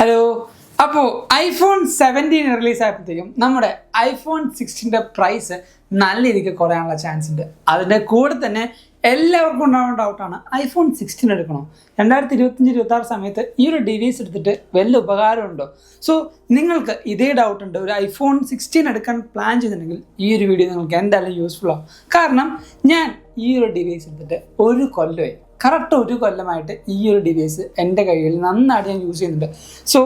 Hello. അപ്പോൾ iPhone 17 release ആയപ്പോഴത്തേക്കും നമ്മുടെ ഐഫോൺ 16 പ്രൈസ് നല്ല രീതിക്ക് കുറയാനുള്ള ചാൻസ് ഉണ്ട്. അതിൻ്റെ കൂടെ തന്നെ എല്ലാവർക്കും ഉണ്ടാവുന്ന ഡൗട്ടാണ് ഐഫോൺ 16 എടുക്കണോ. 2025-26 സമയത്ത് ഈ ഒരു ഡിവൈസ് എടുത്തിട്ട് വലിയ ഉപകാരമുണ്ടോ? സോ നിങ്ങൾക്ക് ഇതേ ഡൗട്ട് ഉണ്ട്, ഒരു ഐഫോൺ 16 എടുക്കാൻ പ്ലാൻ ചെയ്തിട്ടുണ്ടെങ്കിൽ ഈ ഒരു വീഡിയോ നിങ്ങൾക്ക് എന്തായാലും യൂസ്ഫുൾ ആവും. കാരണം ഞാൻ ഈ ഒരു ഡിവൈസ് എടുത്തിട്ട് ഒരു കൊല്ലമായി, കറക്റ്റ് ഒരു കൊല്ലമായിട്ട് ഈ ഒരു ഡിവൈസ് എൻ്റെ കയ്യിൽ നന്നായിട്ട് ഞാൻ യൂസ് ചെയ്യുന്നുണ്ട്. സോ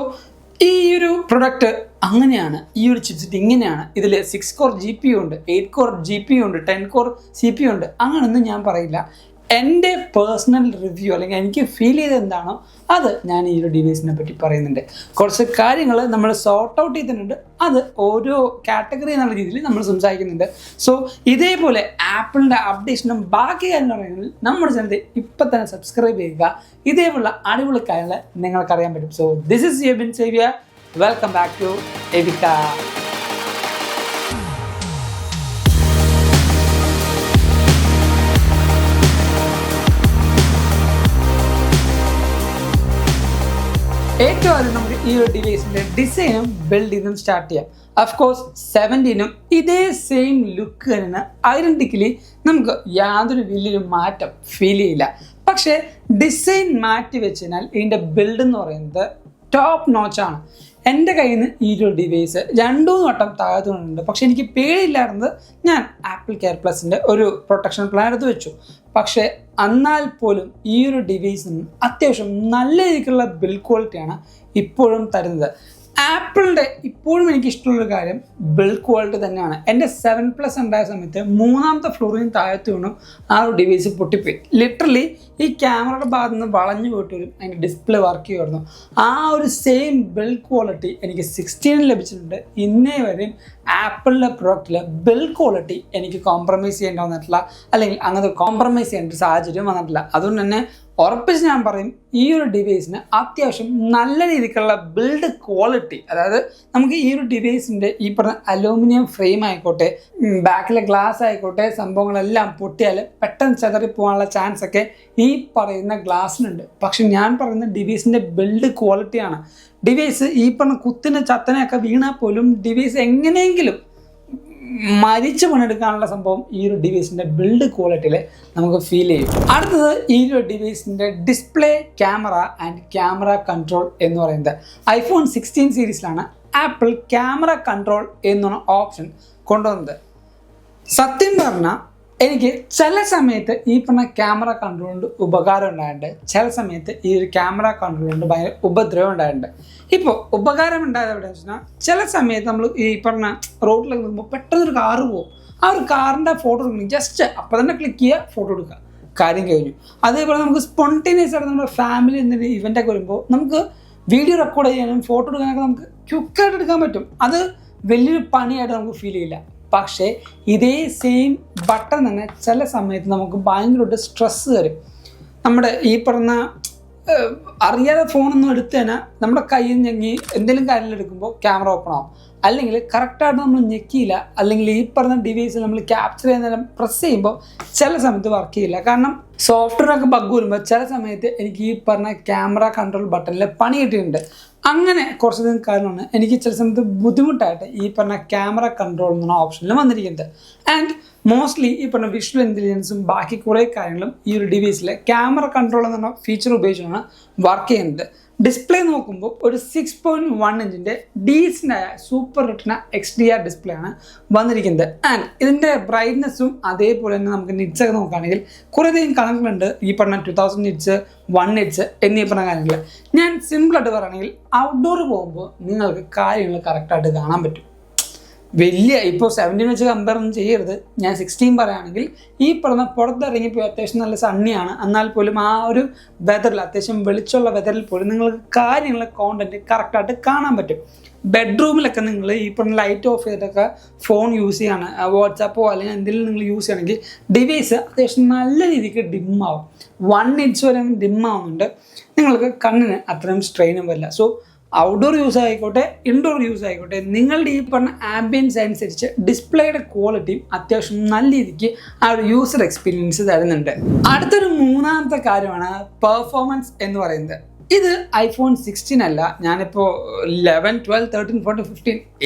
ഈ ഒരു പ്രൊഡക്റ്റ് അങ്ങനെയാണ്, ഈ ഒരു ചിപ്സെറ്റ് ഇങ്ങനെയാണ്, ഇതിൽ 6 കോർ GPU ഉണ്ട്, 8 കോർ GPU ഉണ്ട്, 10 കോർ CPU ഉണ്ട്, അങ്ങനെയൊന്നും ഞാൻ പറയില്ല. എൻ്റെ പേഴ്സണൽ റിവ്യൂ അല്ലെങ്കിൽ എനിക്ക് ഫീൽ ചെയ്ത് എന്താണോ അത് ഞാൻ ഈ ഒരു ഡിവൈസിനെ പറ്റി പറയുന്നുണ്ട്. കുറച്ച് കാര്യങ്ങൾ നമ്മൾ സോർട്ട് ഔട്ട് ചെയ്തിട്ടുണ്ട്, അത് ഓരോ കാറ്റഗറി എന്നുള്ള രീതിയിൽ നമ്മൾ സംസാരിക്കുന്നുണ്ട്. സോ ഇതേപോലെ ആപ്പിളിൻ്റെ അപ്ഡേഷനും ബാക്കി കാര്യങ്ങൾ പറയുന്നത് നമ്മുടെ ചാനൽ ഇപ്പം തന്നെ സബ്സ്ക്രൈബ് ചെയ്യുക. ഇതേപോലുള്ള അടിപൊളി കാര്യങ്ങൾ നിങ്ങൾക്കറിയാൻ പറ്റും. So this is your Bin Xavier. Welcome back to എവിക്ക. ഏറ്റവും ആദ്യം നമുക്ക് ഈ ഒരു ഡിവൈസിൻ്റെ ഡിസൈനും ബിൽഡിങ്ങും സ്റ്റാർട്ട് ചെയ്യാം. അഫ്കോഴ്സ് 17 ഇതേ സെയിം ലുക്ക് തന്നെ ഐഡൻറ്റിക്കലി നമുക്ക് യാതൊരു വലിയൊരു മാറ്റം ഫീൽ ചെയ്യില്ല. പക്ഷേ ഡിസൈൻ മാറ്റി വെച്ച് കഴിഞ്ഞാൽ ഇതിൻ്റെ ബിൽഡ് എന്ന് പറയുന്നത് ടോപ്പ് നോച്ചാണ്. എൻ്റെ കയ്യിൽ നിന്ന് ഈ ഒരു ഡിവൈസ് 2-3 വട്ടം താഴത്തുണ്ട്. പക്ഷേ എനിക്ക് പേടിയില്ലായിരുന്നത് ഞാൻ ആപ്പിൾ കെയർ പ്ലസിൻ്റെ ഒരു പ്രൊട്ടക്ഷൻ പ്ലാൻ എടുത്ത് വെച്ചു. പക്ഷേ എന്നാൽ പോലും ഈ ഒരു ഡിവൈസിന് അത്യാവശ്യം നല്ല രീതിക്കുള്ള ബിൽഡ് ക്വാളിറ്റിയാണ് ഇപ്പോഴും തരുന്നത്. ആപ്പിളിൻ്റെ ഇപ്പോഴും എനിക്ക് ഇഷ്ടമുള്ളൊരു കാര്യം ബിൽഡ് ക്വാളിറ്റി തന്നെയാണ്. എൻ്റെ 7+ ഉണ്ടായ സമയത്ത് 3ാമത്തെ ഫ്ലോറിന് താഴത്ത് വീണും ആ ഒരു ഡിവൈസ് പൊട്ടിപ്പോയി. ലിറ്ററലി ഈ ക്യാമറയുടെ ഭാഗത്ത് നിന്ന് വളഞ്ഞു പോയിട്ട് വരും അതിൻ്റെ ഡിസ്പ്ലേ വർക്ക് ചെയ്യുമായിരുന്നു. ആ ഒരു സെയിം ബിൽഡ് ക്വാളിറ്റി എനിക്ക് 16 ലഭിച്ചിട്ടുണ്ട്. ഇന്നേ വരെയും ആപ്പിളിൻ്റെ പ്രൊഡക്റ്റിൽ ബിൽഡ് ക്വാളിറ്റി എനിക്ക് കോംപ്രമൈസ് ചെയ്യേണ്ടി വന്നിട്ടില്ല, അല്ലെങ്കിൽ അങ്ങനത്തെ കോംപ്രമൈസ് ചെയ്യേണ്ട ഒരു സാഹചര്യം വന്നിട്ടില്ല. അതുകൊണ്ട് തന്നെ ഉറപ്പിച്ച് ഞാൻ പറയും, ഈ ഒരു ഡിവൈസിന് അത്യാവശ്യം നല്ല രീതിക്കുള്ള ബിൽഡ് ക്വാളിറ്റി, അതായത് നമുക്ക് ഈ ഒരു ഡിവൈസിൻ്റെ ഈ പറഞ്ഞ അലൂമിനിയം ഫ്രെയിം ആയിക്കോട്ടെ, ബാക്കിലെ ഗ്ലാസ് ആയിക്കോട്ടെ, സംഭവങ്ങളെല്ലാം പൊട്ടിയാൽ പെട്ടെന്ന് ചെതറി പോകാനുള്ള ചാൻസ് ഒക്കെ ഈ പറയുന്ന ഗ്ലാസ്സിനുണ്ട്. പക്ഷെ ഞാൻ പറയുന്ന ഡിവൈസിൻ്റെ ബിൽഡ് ക്വാളിറ്റിയാണ്. ഡിവൈസ് ഈ പറഞ്ഞ കുത്തിന് ചത്തനെയൊക്കെ വീണാൽ പോലും ഡിവൈസ് എങ്ങനെയെങ്കിലും മരിച്ചു പണിയെടുക്കാനുള്ള സംഭവം ഈ ഒരു ഡിവൈസിൻ്റെ ബിൽഡ് ക്വാളിറ്റിയിൽ നമുക്ക് ഫീൽ ചെയ്യും. അടുത്തത് ഈ ഒരു ഡിവൈസിൻ്റെ display, camera and camera control എന്ന് പറയുന്നത്. ഐഫോൺ 16 സീരീസിലാണ് ആപ്പിൾ ക്യാമറ കൺട്രോൾ എന്നുള്ള ഓപ്ഷൻ കൊണ്ടുവന്നത്. സത്യം പറഞ്ഞാൽ എനിക്ക് ചില സമയത്ത് ഈ പറഞ്ഞ ക്യാമറ കൺട്രോൾ കൊണ്ട് ഉപകാരം ഉണ്ടായിട്ടുണ്ട്, ചില സമയത്ത് ഈ ഒരു ക്യാമറ കൺട്രോൾ കൊണ്ട് ഭയങ്കര ഉപദ്രവം ഉണ്ടായിട്ടുണ്ട്. ഇപ്പോൾ ഉപകാരം ഉണ്ടായത് എവിടെയെന്ന് വെച്ചാൽ, ചില സമയത്ത് നമ്മൾ ഈ പറഞ്ഞ റോഡിലൊക്കെ നിൽക്കുമ്പോൾ പെട്ടെന്നൊരു കാറ് പോകും, ആ ഒരു കാറിൻ്റെ ഫോട്ടോ എടുക്കണം, ജസ്റ്റ് അപ്പോൾ തന്നെ ക്ലിക്ക് ചെയ്യുക, ഫോട്ടോ എടുക്കുക, കാര്യം കഴിഞ്ഞു. അതേപോലെ നമുക്ക് സ്പോണ്ടേനിയസ് ആയിട്ട് നമ്മുടെ ഫാമിലി എന്നൊരു ഇവൻ്റൊക്കെ വരുമ്പോൾ നമുക്ക് വീഡിയോ റെക്കോർഡ് ചെയ്യാനും ഫോട്ടോ എടുക്കാനൊക്കെ നമുക്ക് ക്വിക്കായിട്ട് എടുക്കാൻ പറ്റും. അത് വലിയൊരു പണിയായിട്ട് നമുക്ക് ഫീൽ ചെയ്യില്ല. പക്ഷേ ഇതേ സെയിം ബട്ടൺ തന്നെ ചില സമയത്ത് നമുക്ക് ഭയങ്കരമായിട്ട് സ്ട്രെസ്സ് തരും. നമ്മുടെ ഈ പറഞ്ഞ അറിയാതെ ഫോണൊന്നും എടുത്ത് തന്നെ നമ്മുടെ കയ്യിൽ ഞെങ്ങി എന്തെങ്കിലും കാര്യം എടുക്കുമ്പോൾ ക്യാമറ ഓപ്പൺ ആവും, അല്ലെങ്കിൽ കറക്റ്റായിട്ട് നമ്മൾ ഞെക്കിയില്ല, അല്ലെങ്കിൽ ഈ പറഞ്ഞ ഡിവൈസിൽ നമ്മൾ ക്യാപ്ചർ ചെയ്യുന്ന പ്രസ് ചെയ്യുമ്പോൾ ചില സമയത്ത് വർക്ക് ചെയ്യില്ല. കാരണം സോഫ്റ്റ്വെയറൊക്കെ ബഗ് വരുമ്പോൾ ചില സമയത്ത് എനിക്ക് ഈ പറഞ്ഞ ക്യാമറ കൺട്രോൾ ബട്ടണിൽ പണി കിട്ടിയിട്ടുണ്ട്. അങ്ങനെ കുറച്ചധികം കാരണമാണ് എനിക്ക് ചില സമയത്ത് ബുദ്ധിമുട്ടായിട്ട് ഈ പറഞ്ഞ ക്യാമറ കൺട്രോൾ എന്ന ഓപ്ഷനിൽ വന്നിരിക്കുന്നത്. ആൻഡ് മോസ്റ്റ്ലി ഈ പറഞ്ഞ വിഷ്വൽ ഇൻ്റലിജൻസും ബാക്കി കുറേ കാര്യങ്ങളും ഈ ഒരു ഡിവൈസിലെ ക്യാമറ കൺട്രോൾ എന്ന ഫീച്ചർ ഉപയോഗിച്ചാണ് വർക്ക് ചെയ്യുന്നത്. ഡിസ്പ്ലേ നോക്കുമ്പോൾ ഒരു 6.1 ഇഞ്ചിൻ്റെ ഡീസൻ്റായ സൂപ്പർ റിട്ടന XDR ഡിസ്പ്ലേ ആണ് വന്നിരിക്കുന്നത്. ആൻഡ് ഇതിൻ്റെ ബ്രൈറ്റ്നെസ്സും അതേപോലെ തന്നെ നമുക്ക് നിറ്റ്സ് ഒക്കെ നോക്കുകയാണെങ്കിൽ കുറേയധികം കണക്കുകളുണ്ട്. ഈ പറഞ്ഞ 2000 നിറ്റ്സ്, 1 നിറ്റ്സ് എന്നീ പറഞ്ഞ കാര്യങ്ങൾ. ഞാൻ സിമ്പിളായിട്ട് പറയുകയാണെങ്കിൽ ഔട്ട്ഡോർ പോകുമ്പോൾ നിങ്ങൾക്ക് കാര്യങ്ങൾ കറക്റ്റായിട്ട് കാണാൻ പറ്റും. വലിയ ഇപ്പോൾ 17 വെച്ച് കമ്പയർ ഒന്നും ചെയ്യരുത്. ഞാൻ 16 പറയുകയാണെങ്കിൽ ഈ പറഞ്ഞ പുറത്തിറങ്ങിപ്പോയി അത്യാവശ്യം നല്ല സണ്ണിയാണ്, എന്നാൽ പോലും ആ ഒരു വെതറിൽ, അത്യാവശ്യം വെളിച്ചമുള്ള വെതറിൽ പോലും നിങ്ങൾക്ക് കാര്യങ്ങൾ കോണ്ടന്റ് കറക്റ്റായിട്ട് കാണാൻ പറ്റും. ബെഡ്റൂമിലൊക്കെ നിങ്ങൾ ഈ പറഞ്ഞ ലൈറ്റ് ഓഫ് ചെയ്തിട്ടൊക്കെ ഫോൺ യൂസ് ചെയ്യാണ്, വാട്സാപ്പോ അല്ലെങ്കിൽ എന്തെങ്കിലും നിങ്ങൾ യൂസ് ചെയ്യണമെങ്കിൽ ഡിവൈസ് അത്യാവശ്യം നല്ല രീതിക്ക് ഡിമ്മാവും. 1 ഇഞ്ച് വരെ ഡിമ്മാവുന്നുണ്ട്, നിങ്ങൾക്ക് കണ്ണിന് അത്രയും സ്ട്രെയിനും വരില്ല. സോ ഔട്ട്ഡോർ യൂസ് ആയിക്കോട്ടെ, ഇൻഡോർ യൂസ് ആയിക്കോട്ടെ, നിങ്ങളുടെ ഈ പറഞ്ഞ ആംബിയൻസ് അനുസരിച്ച് ഡിസ്പ്ലേയുടെ ക്വാളിറ്റിയും അത്യാവശ്യം നല്ല രീതിക്ക് ആ ഒരു യൂസർ എക്സ്പീരിയൻസ് തരുന്നുണ്ട്. അടുത്തൊരു 3ാമത്തെ കാര്യമാണ് പെർഫോമൻസ് എന്ന് പറയുന്നത്. ഇത് iPhone 16 അല്ല, ഞാനിപ്പോൾ 11, 12, 13, 14, 15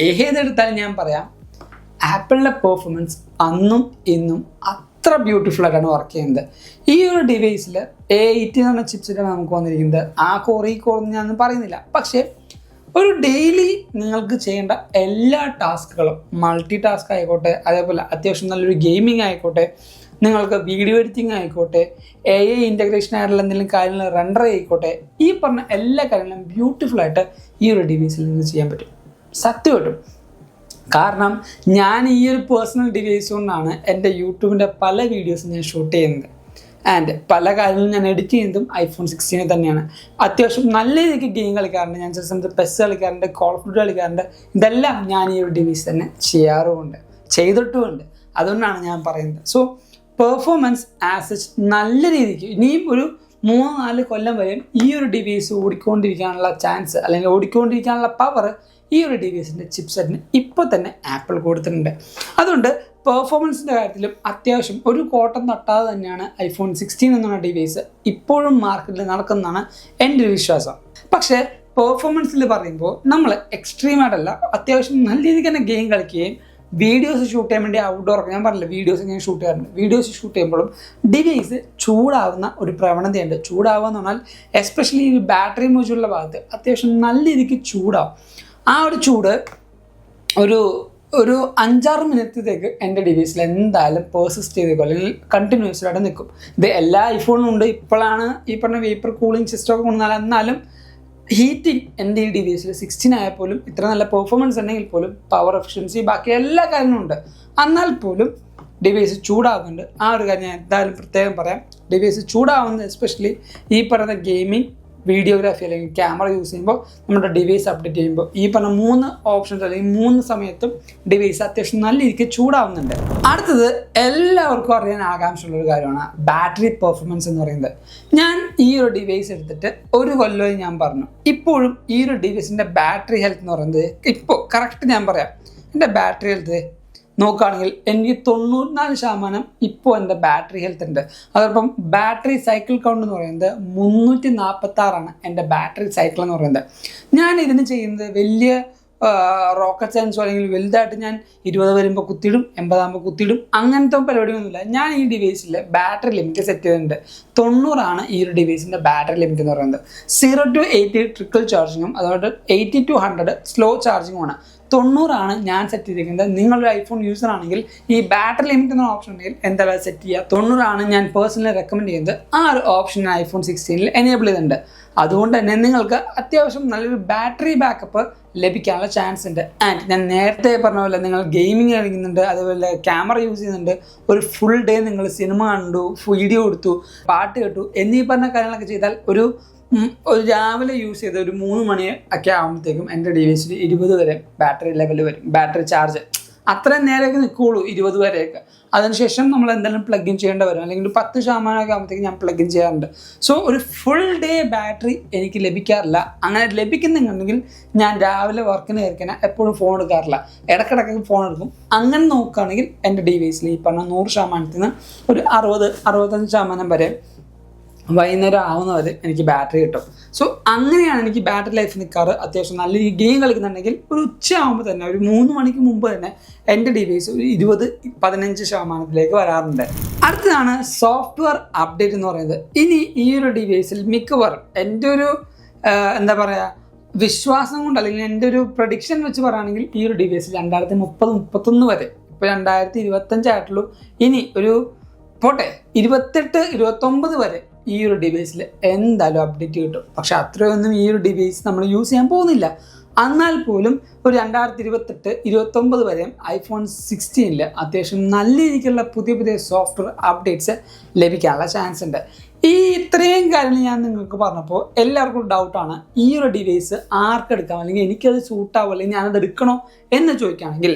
ഏതെടുത്താലും ഞാൻ പറയാം, ആപ്പിളിൻ്റെ പെർഫോമൻസ് അന്നും ഇന്നും അത്ര ബ്യൂട്ടിഫുൾ ആയിട്ടാണ് വർക്ക് ചെയ്യുന്നത്. ഈ ഒരു ഡിവൈസിൽ A80 എന്ന് പറഞ്ഞ ചിപ്സെറ്റാണ് നമുക്ക് വന്നിരിക്കുന്നത്. ആ കോർ ഈ കോർ ഞാനൊന്നും പറയുന്നില്ല. പക്ഷേ ഒരു ഡെയിലി നിങ്ങൾക്ക് ചെയ്യേണ്ട എല്ലാ ടാസ്കുകളും, മൾട്ടി ടാസ്ക് ആയിക്കോട്ടെ, അതേപോലെ അത്യാവശ്യം നല്ലൊരു ഗെയിമിംഗ് ആയിക്കോട്ടെ, നിങ്ങൾക്ക് വീഡിയോ എഡിറ്റിംഗ് ആയിക്കോട്ടെ, AI ഇൻ്റഗ്രേഷൻ ആയിട്ടുള്ള എന്തെങ്കിലും കാര്യങ്ങൾ റെൻഡർ ആയിക്കോട്ടെ, ഈ പറഞ്ഞ എല്ലാ കാര്യങ്ങളും ബ്യൂട്ടിഫുള്ളായിട്ട് ഈ ഒരു ഡിവൈസിൽ നിന്ന് ചെയ്യാൻ പറ്റും. സത്യമായിട്ടും. കാരണം ഞാൻ ഈ ഒരു പേഴ്സണൽ ഡിവൈസ് കൊണ്ടാണ് എൻ്റെ യൂട്യൂബിൻ്റെ പല വീഡിയോസും ഞാൻ ഷൂട്ട് ചെയ്യുന്നത്. ആൻഡ് പല കാര്യങ്ങളും ഞാൻ എഡിറ്റ് ചെയ്യുന്നതും iPhone 16 തന്നെയാണ്. അത്യാവശ്യം നല്ല രീതിക്ക് ഗെയിം കളിക്കാറുണ്ട്, ഞാൻ ചില സമയത്ത് പെസ് കളിക്കാറുണ്ട്, കോൾ ഓഫ് ഡ്യൂട്ടി കളിക്കാറുണ്ട്. ഇതെല്ലാം ഞാൻ ഈ ഒരു ഡിവൈസ് തന്നെ ചെയ്യാറുമുണ്ട്, ചെയ്തിട്ടുമുണ്ട്. അതുകൊണ്ടാണ് ഞാൻ പറയുന്നത്. സോ പെർഫോമൻസ് ആസ് സച്ച് നല്ല രീതിക്ക് ഇനിയും ഒരു 3-4 കൊല്ലം വരെയും ഈ ഒരു ഡിവൈസ് ഓടിക്കൊണ്ടിരിക്കാനുള്ള ചാൻസ്, അല്ലെങ്കിൽ ഓടിക്കൊണ്ടിരിക്കാനുള്ള പവർ ഈ ഒരു ഡിവൈസിൻ്റെ ചിപ്സെറ്റിന് ഇപ്പോൾ തന്നെ ആപ്പിൾ കൊടുത്തിട്ടുണ്ട്. അതുകൊണ്ട് പെർഫോമൻസിൻ്റെ കാര്യത്തിലും അത്യാവശ്യം ഒരു കോട്ടം തട്ടാതെ തന്നെയാണ് iPhone 16 എന്നുള്ള ഡിവൈസ് ഇപ്പോഴും മാർക്കറ്റിൽ നടക്കുന്നതാണ് എൻ്റെ ഒരു വിശ്വാസം. പക്ഷേ പെർഫോമൻസിൽ പറയുമ്പോൾ നമ്മൾ എക്സ്ട്രീമായിട്ടല്ല, അത്യാവശ്യം നല്ല രീതിക്ക് തന്നെ ഗെയിം കളിക്കുകയും വീഡിയോസ് ഷൂട്ട് ചെയ്യാൻ വേണ്ടി ഔട്ട്ഡോർ, ഞാൻ പറഞ്ഞില്ല വീഡിയോസ് ഞാൻ ഷൂട്ട് ചെയ്യാറുണ്ട്, വീഡിയോസ് ഷൂട്ട് ചെയ്യുമ്പോഴും ഡിവൈസ് ചൂടാവുന്ന ഒരു പ്രവണതയുണ്ട്. ചൂടാവുക എന്ന് പറഞ്ഞാൽ എസ്പെഷ്യലി ഈ ബാറ്ററി മോജുള്ള ഭാഗത്ത് അത്യാവശ്യം നല്ല രീതിക്ക് ചൂടാവും. ആ ഒരു ചൂട് ഒരു 5-6 മിനിറ്റത്തേക്ക് എൻ്റെ ഡിവൈസിൽ എന്തായാലും പേഴ്സിസ്റ്റ് ചെയ്തേക്കും, അല്ലെങ്കിൽ കണ്ടിന്യൂസ്ലി ആയിട്ട് നിൽക്കും. ഇത് എല്ലാ ഐഫോണും ഉണ്ട്. ഇപ്പോഴാണ് ഈ പറഞ്ഞ വേപ്പർ കൂളിംഗ് സിസ്റ്റമൊക്കെ കൊണ്ടുവന്നാൽ, എന്നാലും ഹീറ്റിംഗ് എൻ്റെ ഈ ഡിവൈസിൽ 16 ആയപ്പോലും ഇത്ര നല്ല പെർഫോമൻസ് ഉണ്ടെങ്കിൽ പോലും പവർ എഫിഷ്യൻസി ബാക്കി എല്ലാ കാര്യങ്ങളും ഉണ്ട്. എന്നാൽ പോലും ഡിവൈസ് ചൂടാകുന്നുണ്ട്. ആ ഒരു കാര്യം ഞാൻ എന്തായാലും പ്രത്യേകം പറയാം. ഡിവൈസ് ചൂടാവുന്നത് എസ്പെഷ്യലി ഈ പറയുന്ന ഗെയിമിംഗ്, വീഡിയോഗ്രാഫി അല്ലെങ്കിൽ ക്യാമറ യൂസ് ചെയ്യുമ്പോൾ, നമ്മുടെ ഡിവൈസ് അപ്ഡേറ്റ് ചെയ്യുമ്പോൾ ഈ പറഞ്ഞ 3 ഓപ്ഷൻസ് അല്ലെങ്കിൽ 3 സമയത്തും ഡിവൈസ് അത്യാവശ്യം നല്ല രീതിക്ക് ചൂടാവുന്നുണ്ട്. അടുത്തത് എല്ലാവർക്കും അറിയാൻ ആകാംക്ഷയുള്ളൊരു കാര്യമാണ് ബാറ്ററി പെർഫോമൻസ് എന്ന് പറയുന്നത്. ഞാൻ ഈ ഒരു ഡിവൈസ് എടുത്തിട്ട് 1 കൊല്ലമായി ഞാൻ പറഞ്ഞു. ഇപ്പോഴും ഈ ഒരു ഡിവൈസിൻ്റെ ബാറ്ററി ഹെൽത്ത് എന്ന് പറയുന്നത്, ഇപ്പോൾ കറക്റ്റ് ഞാൻ പറയാം, എൻ്റെ ബാറ്ററി ഹെൽത്ത് നോക്കുകയാണെങ്കിൽ എനിക്ക് 94% ഇപ്പോൾ എൻ്റെ ബാറ്ററി ഹെൽത്ത് ഉണ്ട്. അതോടൊപ്പം ബാറ്ററി സൈക്കിൾ കൗണ്ട് എന്ന് പറയുന്നത് 346 എൻ്റെ ബാറ്ററി സൈക്കിൾ എന്ന് പറയുന്നത്. ഞാൻ ഇതിന് ചെയ്യുന്നത് വലിയ റോക്കറ്റ് സയൻസോ അല്ലെങ്കിൽ വലുതായിട്ട് ഞാൻ 20 വരുമ്പോൾ കുത്തിയിടും, 80 ആകുമ്പോൾ കുത്തിയിടും, അങ്ങനത്തെ പരിപാടിയൊന്നുമില്ല. ഞാൻ ഈ ഡിവൈസിൽ ബാറ്ററി ലിമിറ്റ് സെറ്റ് ചെയ്തിട്ടുണ്ട്. 90 ഈ ഒരു ഡിവൈസിൻ്റെ ബാറ്ററി ലിമിറ്റ് എന്ന് പറയുന്നത്. 0 to 80 ട്രിക്കിൾ ചാർജിങ്ങും അതുകൊണ്ട് 80 to 100 സ്ലോ ചാർജിങ്ങുമാണ്. 90 ഞാൻ സെറ്റ് ചെയ്തിരിക്കുന്നത്. നിങ്ങളൊരു ഐഫോൺ യൂസർ ആണെങ്കിൽ ഈ ബാറ്ററി ലിമിറ്റ് എന്ന ഓപ്ഷൻ ഉണ്ടെങ്കിൽ എന്തായാലും സെറ്റ് ചെയ്യുക. 90 ഞാൻ പേഴ്സണലി റെക്കമെൻഡ് ചെയ്യുന്നത്. ആ ഒരു ഓപ്ഷൻ iPhone 16 എനേബിൾ ചെയ്തിട്ടുണ്ട്. അതുകൊണ്ട് തന്നെ നിങ്ങൾക്ക് അത്യാവശ്യം നല്ലൊരു ബാറ്ററി ബാക്കപ്പ് ലഭിക്കാനുള്ള ചാൻസ് ഉണ്ട്. ആൻഡ് ഞാൻ നേരത്തെ പറഞ്ഞ പോലെ നിങ്ങൾ ഗെയിമിങ് കളിക്കുന്നുണ്ട്, അതുപോലെ ക്യാമറ യൂസ് ചെയ്യുന്നുണ്ട്, ഒരു ഫുൾ ഡേ നിങ്ങൾ സിനിമ കണ്ടു, വീഡിയോ എടുത്തു, പാട്ട് കേട്ടു എന്നീ പറഞ്ഞ കാര്യങ്ങളൊക്കെ ചെയ്താൽ ഒരു രാവിലെ യൂസ് ചെയ്ത് ഒരു 3 മണി ഒക്കെ ആകുമ്പോഴത്തേക്കും എൻ്റെ ഡിവൈസിൽ 20 വരെ ബാറ്ററി ലെവൽ വരും. ബാറ്ററി ചാർജ് അത്രയും നേരമൊക്കെ നിൽക്കുകയുള്ളൂ, 20 വരെയൊക്കെ. അതിനുശേഷം നമ്മൾ എന്തെങ്കിലും പ്ലഗ് ഇൻ ചെയ്യേണ്ടി വരും, അല്ലെങ്കിൽ ഒരു 10% ആകുമ്പോഴത്തേക്കും ഞാൻ പ്ലഗ് ഇൻ ചെയ്യാറുണ്ട്. സോ ഒരു ഫുൾ ഡേ ബാറ്ററി എനിക്ക് ലഭിക്കാറില്ല. അങ്ങനെ ലഭിക്കുന്നുണ്ടെങ്കിൽ ഞാൻ രാവിലെ വർക്കിന് കയറിക്കാൻ എപ്പോഴും ഫോൺ എടുക്കാറില്ല, ഇടയ്ക്കിടയ്ക്ക് ഫോൺ എടുക്കും. അങ്ങനെ നോക്കുകയാണെങ്കിൽ എൻ്റെ ഡിവൈസിൽ ഈ പറഞ്ഞ 100% ഒരു 60-65% വരെ വൈകുന്നേരം ആവുന്നവരെ എനിക്ക് ബാറ്ററി കിട്ടും. സോ അങ്ങനെയാണ് എനിക്ക് ബാറ്ററി ലൈഫ് നിൽക്കാറ്. അത്യാവശ്യം നല്ല ഗെയിം കളിക്കുന്നുണ്ടെങ്കിൽ ഒരു ഉച്ചയാകുമ്പോൾ തന്നെ, ഒരു 3 മണിക്ക് മുമ്പ് തന്നെ എൻ്റെ ഡിവൈസ് ഒരു 20-15% വരാറുണ്ട്. അടുത്തതാണ് സോഫ്റ്റ്വെയർ അപ്ഡേറ്റ് എന്ന് പറയുന്നത്. ഇനി ഈ ഒരു ഡിവൈസിൽ മിക്കവാറും എൻ്റെ ഒരു എന്താ പറയുക വിശ്വാസം കൊണ്ട്, അല്ലെങ്കിൽ എൻ്റെ ഒരു പ്രഡിക്ഷൻ വെച്ച് പറയുകയാണെങ്കിൽ ഈ ഒരു ഡിവൈസിൽ 2030-31 വരെ, ഇപ്പോൾ 2025 ആയിട്ടുള്ളൂ, ഇനി ഒരു പോട്ടെ 28-29 വരെ ഈ ഒരു ഡിവൈസിൽ എന്തായാലും അപ്ഡേറ്റ് കിട്ടും. പക്ഷെ അത്രയൊന്നും ഈ ഒരു ഡിവൈസ് നമ്മൾ യൂസ് ചെയ്യാൻ പോകുന്നില്ല. എന്നാൽ പോലും ഒരു 2028-29 വരെയും iPhone 16 അത്യാവശ്യം നല്ല രീതിക്കുള്ള പുതിയ സോഫ്റ്റ്വെയർ അപ്ഡേറ്റ്സ് ലഭിക്കാനുള്ള ചാൻസ് ഉണ്ട്. ഈ ഇത്രയും കാര്യങ്ങൾ ഞാൻ നിങ്ങൾക്ക് പറഞ്ഞപ്പോൾ എല്ലാവർക്കും ഡൗട്ടാണ്, ഈ ഒരു ഡിവൈസ് ആർക്കെടുക്കാം, അല്ലെങ്കിൽ എനിക്കത് സൂട്ടാവും, അല്ലെങ്കിൽ ഞാനത് എടുക്കണോ എന്ന് ചോദിക്കുകയാണെങ്കിൽ,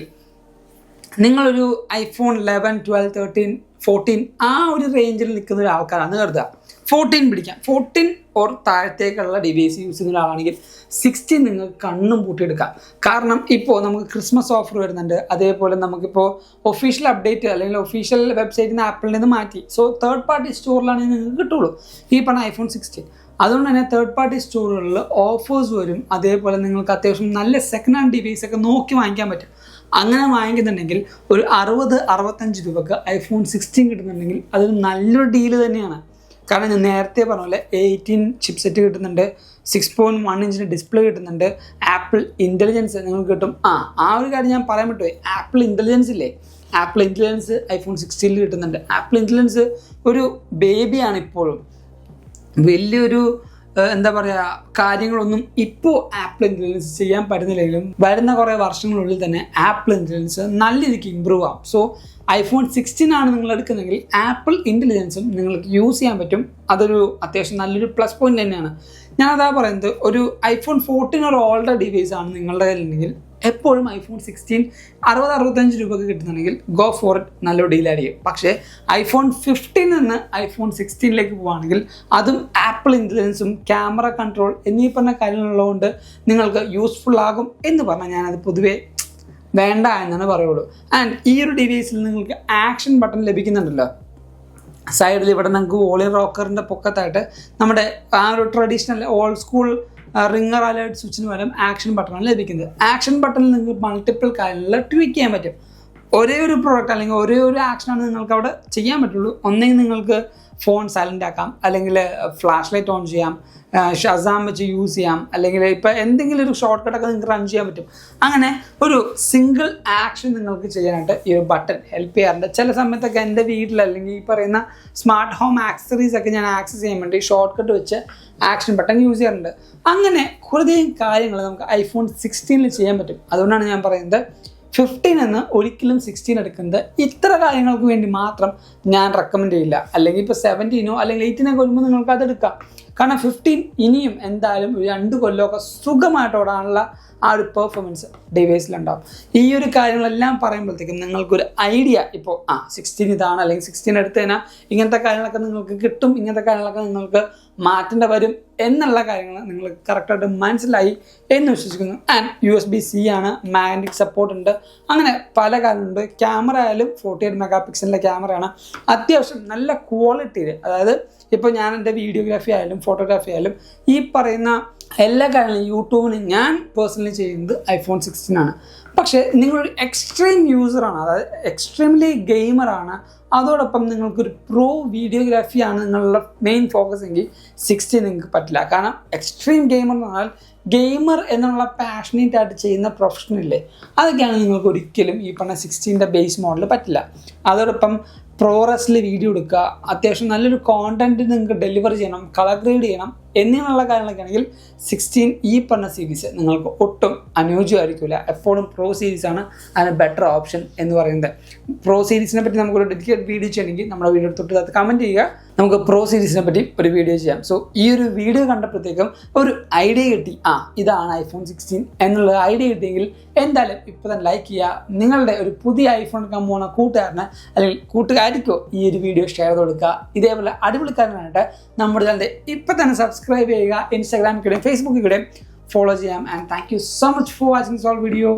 നിങ്ങളൊരു iPhone 11, 12, 13, 14 ആ ഒരു റേഞ്ചിൽ നിൽക്കുന്ന ഒരാൾക്കാരാണ് കരുതുക. 14 പിടിക്കാം. 14 ഓർ താഴത്തേക്കുള്ള ഡിവൈസ് യൂസ് ചെയ്യുന്ന ഒരാളാണെങ്കിൽ 16 നിങ്ങൾക്ക് കണ്ണും പൂട്ടിയെടുക്കാം. കാരണം ഇപ്പോൾ നമുക്ക് ക്രിസ്മസ് ഓഫർ വരുന്നുണ്ട്. അതേപോലെ നമുക്കിപ്പോൾ ഒഫീഷ്യൽ അപ്ഡേറ്റ് അല്ലെങ്കിൽ ഒഫീഷ്യൽ വെബ്സൈറ്റിൽ നിന്ന് ആപ്പിളിൽ നിന്ന് മാറ്റി. സോ തേർഡ് പാർട്ടി സ്റ്റോറിലാണ് നിങ്ങൾക്ക് കിട്ടുള്ളൂ ഈ പറഞ്ഞ iPhone 16. അതുകൊണ്ട് തന്നെ തേർഡ് പാർട്ടി സ്റ്റോറുകളിൽ ഓഫേഴ്സ് വരും. അതേപോലെ നിങ്ങൾക്ക് അത്യാവശ്യം നല്ല സെക്കൻഡ് ഹാൻഡ് ഡിവൈസ് ഒക്കെ നോക്കി വാങ്ങിക്കാൻ പറ്റും. അങ്ങനെ വാങ്ങിക്കുന്നുണ്ടെങ്കിൽ ഒരു 60-65 രൂപക്ക് iPhone 16 കിട്ടുന്നുണ്ടെങ്കിൽ അതൊരു നല്ലൊരു ഡീല് തന്നെയാണ്. കാരണം ഞാൻ നേരത്തെ പറഞ്ഞ പോലെ 18 ചിപ്സെറ്റ് കിട്ടുന്നുണ്ട്, 6.1 ഇഞ്ചിൻ്റെ ഡിസ്പ്ലേ കിട്ടുന്നുണ്ട്, ആപ്പിൾ ഇൻ്റലിജൻസ് നിങ്ങൾക്ക് കിട്ടും. ആ ഒരു കാര്യം ഞാൻ പറയാൻ പറ്റുമോ, ആപ്പിൾ ഇൻ്റലിജൻസ് ഇല്ലേ, ആപ്പിൾ ഇൻ്റലിജൻസ് iPhone 16 കിട്ടുന്നുണ്ട്. ആപ്പിൾ ഇൻ്റലിജൻസ് ഒരു ബേബിയാണ് ഇപ്പോഴും. വലിയൊരു എന്താ പറയുക കാര്യങ്ങളൊന്നും ഇപ്പോൾ ആപ്പിൾ ഇൻ്റലിജൻസ് ചെയ്യാൻ പറ്റുന്നില്ലെങ്കിലും വരുന്ന കുറേ വർഷങ്ങളുള്ളിൽ തന്നെ ആപ്പിൾ ഇൻ്റലിജൻസ് നല്ല രീതിക്ക് ഇമ്പ്രൂവ് ആവും. സോ iPhone 16 ആണ് നിങ്ങൾ എടുക്കുന്നതെങ്കിൽ ആപ്പിൾ ഇൻ്റലിജൻസും നിങ്ങൾക്ക് യൂസ് ചെയ്യാൻ പറ്റും. അതൊരു അത്യാവശ്യം നല്ലൊരു പ്ലസ് പോയിന്റ് തന്നെയാണ്. ഞാനതാ പറയുന്നത്, ഒരു iPhone 14 ഒരു ഓൾഡർ ഡിവൈസ് ആണ് നിങ്ങളുടെ കയ്യിലുണ്ടെങ്കിൽ എപ്പോഴും iPhone 16 60-65 രൂപക്ക് കിട്ടുന്നുണ്ടെങ്കിൽ ഗോ ഫോർ ഇറ്റ്, നല്ലൊരു ഡീലായിരിക്കും. പക്ഷേ iPhone 15 നിന്ന് iPhone 16 പോവുകയാണെങ്കിൽ അതും ആപ്പിൾ ഇൻ്റലിജൻസും ക്യാമറ കൺട്രോൾ എന്നീ പറഞ്ഞ കാര്യങ്ങളുള്ളതുകൊണ്ട് നിങ്ങൾക്ക് യൂസ്ഫുൾ ആകും എന്ന് പറഞ്ഞാൽ ഞാനത് പൊതുവേ വേണ്ട എന്നാണ് പറയുള്ളൂ. ആൻഡ് ഈ ഒരു ഡിവൈസിൽ നിങ്ങൾക്ക് ആക്ഷൻ ബട്ടൺ ലഭിക്കുന്നുണ്ടല്ലോ സൈഡിൽ. ഇവിടെ നിങ്ങൾക്ക് വോളിയം റോക്കറിൻ്റെ പൊക്കത്തായിട്ട് നമ്മുടെ ആ ഒരു traditional old school ringer alert സ്വിച്ചിന് പകരം ആക്ഷൻ ബട്ടണാണ് ലഭിക്കുന്നത്. ആക്ഷൻ ബട്ടണിൽ നിങ്ങൾക്ക് മൾട്ടിപ്പിൾ കാര്യങ്ങളിൽ ട്വീക്ക് ചെയ്യാൻ പറ്റും. ഒരേ ഒരു പ്രോഡക്റ്റ് അല്ലെങ്കിൽ ഒരേ ഒരു ആക്ഷനാണ് നിങ്ങൾക്ക് അവിടെ ചെയ്യാൻ പറ്റുള്ളൂ. ഒന്നെങ്കിൽ നിങ്ങൾക്ക് ഫോൺ സൈലൻ്റ് ആക്കാം, അല്ലെങ്കിൽ ഫ്ലാഷ് ലൈറ്റ് ഓൺ ചെയ്യാം, ഷസാം വെച്ച് യൂസ് ചെയ്യാം, അല്ലെങ്കിൽ ഇപ്പോൾ എന്തെങ്കിലും ഒരു ഷോർട്ട് കട്ടൊക്കെ നിങ്ങൾക്ക് റൺ ചെയ്യാൻ പറ്റും. അങ്ങനെ ഒരു സിംഗിൾ ആക്ഷൻ നിങ്ങൾക്ക് ചെയ്യാനായിട്ട് ഈ ഒരു ബട്ടൺ ഹെൽപ്പ് ചെയ്യാറുണ്ട്. ചില സമയത്തൊക്കെ എൻ്റെ വീട്ടിൽ അല്ലെങ്കിൽ ഈ പറയുന്ന സ്മാർട്ട് ഹോം ആക്സസറീസ് ഒക്കെ ഞാൻ ആക്സസ് ചെയ്യാൻ വേണ്ടി ഷോർട്ട് കട്ട് വെച്ച് ആക്ഷൻ ബട്ടൺ യൂസ് ചെയ്യാറുണ്ട്. അങ്ങനെ കുറേ കാര്യങ്ങൾ നമുക്ക് iPhone 16 ചെയ്യാൻ പറ്റും. അതുകൊണ്ടാണ് ഞാൻ പറയുന്നത് 15 എന്ന് ഒരിക്കലും 16 എടുക്കുന്നത് ഇത്ര കാര്യങ്ങൾക്ക് വേണ്ടി മാത്രം ഞാൻ റെക്കമെൻഡ് ചെയ്യില്ല. അല്ലെങ്കിൽ ഇപ്പോൾ 17 അല്ലെങ്കിൽ 18 വരുമ്പോൾ നിങ്ങൾക്ക് അത് എടുക്കാം. കാരണം 15 ഇനിയും എന്തായാലും ഒരു 2 കൊല്ലമൊക്കെ സുഖമായിട്ട് ഓടാനുള്ള ആ ഒരു പെർഫോമൻസ് ഡിവൈസിലുണ്ടാവും. ഈ ഒരു കാര്യങ്ങളെല്ലാം പറയുമ്പോഴത്തേക്കും നിങ്ങൾക്കൊരു ഐഡിയ ഇപ്പോൾ 16 ഇതാണ് അല്ലെങ്കിൽ 16 എടുത്തു കഴിഞ്ഞാൽ ഇങ്ങനത്തെ കാര്യങ്ങളൊക്കെ നിങ്ങൾക്ക് കിട്ടും, ഇങ്ങനത്തെ കാര്യങ്ങളൊക്കെ നിങ്ങൾക്ക് മാറ്റേണ്ട വരും എന്നുള്ള കാര്യങ്ങൾ നിങ്ങൾ കറക്റ്റായിട്ട് മനസ്സിലായി എന്ന് വിശ്വസിക്കുന്നു. ആൻഡ് USB-C ആണ്, മാഗ്നറ്റിക് സപ്പോർട്ട് ഉണ്ട്, അങ്ങനെ പല കാര്യങ്ങളുണ്ട്. ക്യാമറ ആയാലും 48 മെഗാ പിക്സലിൻ്റെ ക്യാമറയാണ്. അത്യാവശ്യം നല്ല ക്വാളിറ്റിയിൽ, അതായത് ഇപ്പോൾ ഞാൻ എൻ്റെ വീഡിയോഗ്രാഫി ആയാലും ഫോട്ടോഗ്രാഫി ആയാലും ഈ പറയുന്ന എല്ലാ കാര്യങ്ങളും യൂട്യൂബിന് ഞാൻ പേഴ്സണലി ചെയ്യുന്നത് iPhone 16 ആണ്. പക്ഷേ നിങ്ങളൊരു എക്സ്ട്രീം യൂസറാണ്, അതായത് എക്സ്ട്രീംലി ഗെയിമറാണ്, അതോടൊപ്പം നിങ്ങൾക്കൊരു പ്രോ വീഡിയോഗ്രാഫിയാണ് നിങ്ങളുടെ മെയിൻ ഫോക്കസ് എങ്കിൽ 16 നിങ്ങൾക്ക് പറ്റില്ല. കാരണം എക്സ്ട്രീം ഗെയിമർ എന്ന് പറഞ്ഞാൽ ഗെയിമർ എന്നുള്ള പാഷനേറ്റ് ആയിട്ട് ചെയ്യുന്ന പ്രൊഫഷനില്ലേ, അതൊക്കെയാണ് നിങ്ങൾക്ക് ഒരിക്കലും ഈ പറഞ്ഞ 16 ബേസ് മോഡൽ പറ്റില്ല. അതോടൊപ്പം പ്രോറസിൽ വീഡിയോ എടുക്കുക, അത്യാവശ്യം നല്ലൊരു കോണ്ടന്റ് നിങ്ങൾക്ക് ഡെലിവർ ചെയ്യണം, കളർ ഗ്രേഡ് ചെയ്യണം എന്നിങ്ങനെയുള്ള കാര്യങ്ങളൊക്കെ ആണെങ്കിൽ 16 ഈ പറഞ്ഞ സീരീസ് നിങ്ങൾക്ക് ഒട്ടും അനുയോജ്യമായിരിക്കില്ല. എപ്പോഴും പ്രോ സീരീസാണ് അതിന് ബെറ്റർ ഓപ്ഷൻ എന്ന് പറയുന്നത്. പ്രോ സീരീസിനെ പറ്റി നമുക്കൊരു ഡെഡിക്കേറ്റ് വീഡിയോ ചെയ്യണമെങ്കിൽ നമ്മുടെ വീഡിയോ തൊട്ട് കമൻറ്റ് ചെയ്യുക, നമുക്ക് പ്രോ സീരീസിനെ പറ്റി ഒരു വീഡിയോ ചെയ്യാം. സോ ഈ ഒരു വീഡിയോ കണ്ടപ്പോഴത്തേക്കും ഒരു ഐഡിയ കിട്ടി, ഇതാണ് iPhone 16 എന്നുള്ള ഐഡിയ കിട്ടിയെങ്കിൽ എന്തായാലും ഇപ്പോൾ തന്നെ ലൈക്ക് ചെയ്യുക. നിങ്ങളുടെ ഒരു പുതിയ ഐഫോൺ എടുക്കാൻ പോകുന്ന കൂട്ടുകാരന് അല്ലെങ്കിൽ കൂട്ടുകാരിക്കോ ഈ ഒരു വീഡിയോ ഷെയർ ചെയ്ത് കൊടുക്കുക. ഇതേപോലെ അടിപൊളിക്കാരനായിട്ട് നമ്മുടെ ചാനൽ ഇപ്പം തന്നെ സബ്സ്ക്രൈബ് ചെയ്യുക. ഇൻസ്റ്റാഗ്രാമിലൂടെയും ഫേസ്ബുക്കിലൂടെയും ഫോളോ ചെയ്യാം. And thank you so much for watching this video.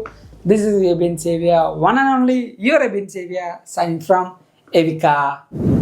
This is Ebin Xavier, one and only your Ebin Xavier, signing from Evika.